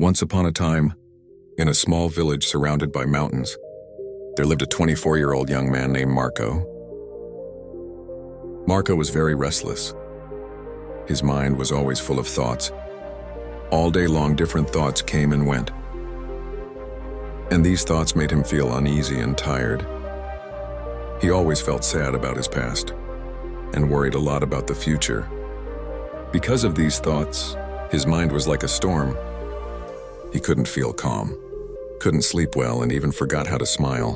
Once upon a time, in a small village surrounded by mountains, there lived a 24-year-old young man named Marco. Marco was very restless. His mind was always full of thoughts. All day long, different thoughts came and went. And these thoughts made him feel uneasy and tired. He always felt sad about his past and worried a lot about the future. Because of these thoughts, his mind was like a storm. He couldn't feel calm, couldn't sleep well, and even forgot how to smile.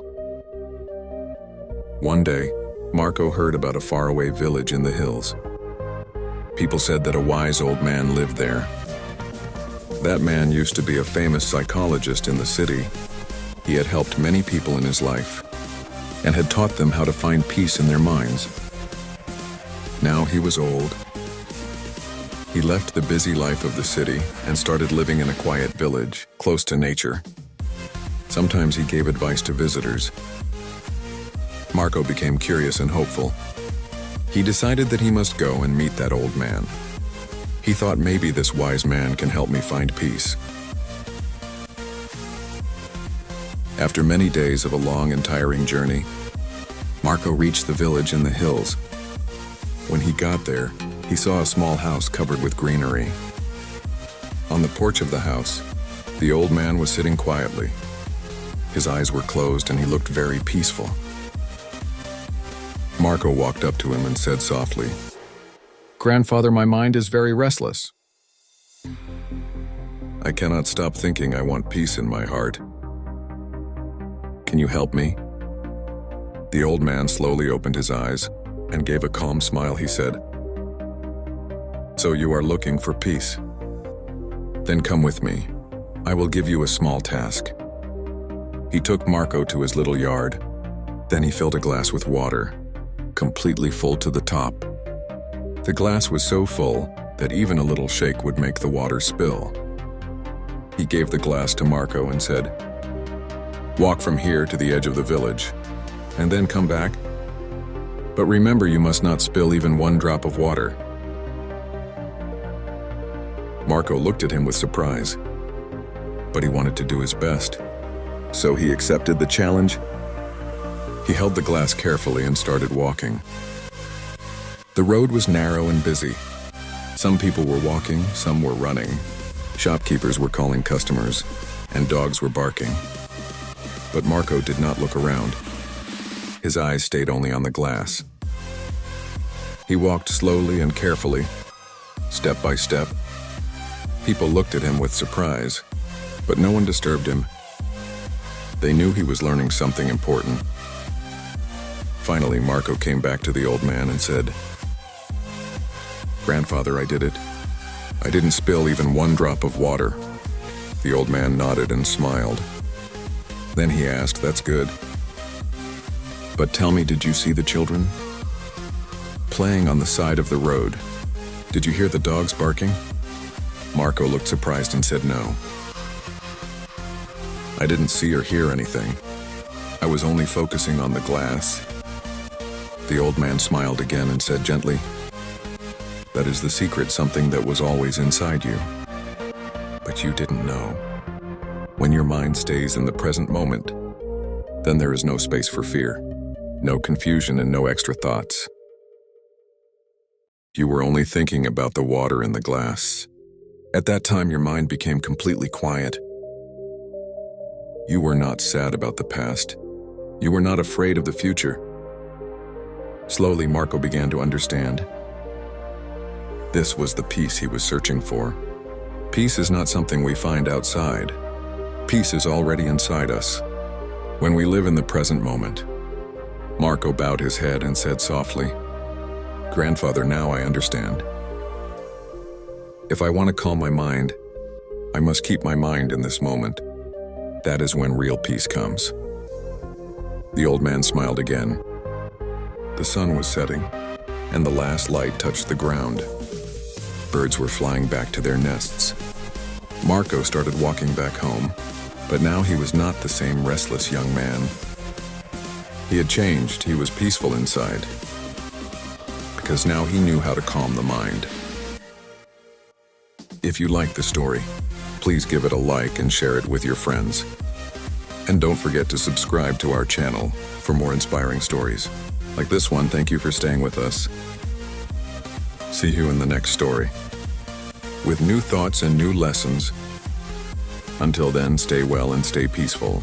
One day, Marco heard about a faraway village in the hills. People said that a wise old man lived there. That man used to be a famous psychologist in the city. He had helped many people in his life and had taught them how to find peace in their minds. Now he was old. He left the busy life of the city and started living in a quiet village, close to nature. Sometimes he gave advice to visitors. Marco became curious and hopeful. He decided that he must go and meet that old man. He thought, maybe this wise man can help me find peace. After many days of a long and tiring journey, Marco reached the village in the hills. When he got there, he saw a small house covered with greenery. On the porch of the house, the old man was sitting quietly. His eyes were closed and he looked very peaceful. Marco walked up to him and said softly, "Grandfather, my mind is very restless. I cannot stop thinking I want peace in my heart. Can you help me?" The old man slowly opened his eyes and gave a calm smile. He said, "So you are looking for peace? Then come with me. I will give you a small task." He took Marco to his little yard. Then he filled a glass with water, completely full to the top. The glass was so full that even a little shake would make the water spill. He gave the glass to Marco and said, "Walk from here to the edge of the village, and then come back. But remember, you must not spill even one drop of water." Marco looked at him with surprise, but he wanted to do his best, so he accepted the challenge. He held the glass carefully and started walking. The road was narrow and busy. Some people were walking, some were running. Shopkeepers were calling customers, and dogs were barking. But Marco did not look around. His eyes stayed only on the glass. He walked slowly and carefully, step by step. People looked at him with surprise, but no one disturbed him. They knew he was learning something important. Finally, Marco came back to the old man and said, "Grandfather, I did it. I didn't spill even one drop of water." The old man nodded and smiled. Then he asked, "That's good. But tell me, did you see the children playing on the side of the road? Did you hear the dogs barking?" Marco looked surprised and said, "No. I didn't see or hear anything. I was only focusing on the glass." The old man smiled again and said gently, "That is the secret, something that was always inside you. But you didn't know. When your mind stays in the present moment, then there is no space for fear, no confusion, and no extra thoughts. You were only thinking about the water in the glass. At that time, your mind became completely quiet. You were not sad about the past. You were not afraid of the future." Slowly, Marco began to understand. This was the peace he was searching for. Peace is not something we find outside. Peace is already inside us, when we live in the present moment. Marco bowed his head and said softly, "Grandfather, now I understand. If I want to calm my mind, I must keep my mind in this moment. That is when real peace comes." The old man smiled again. The sun was setting, and the last light touched the ground. Birds were flying back to their nests. Marco started walking back home, but now he was not the same restless young man. He had changed. He was peaceful inside, because now he knew how to calm the mind. If you like the story, please give it a like and share it with your friends. And don't forget to subscribe to our channel for more inspiring stories. Like this one, thank you for staying with us. See you in the next story, with new thoughts and new lessons. Until then, stay well and stay peaceful.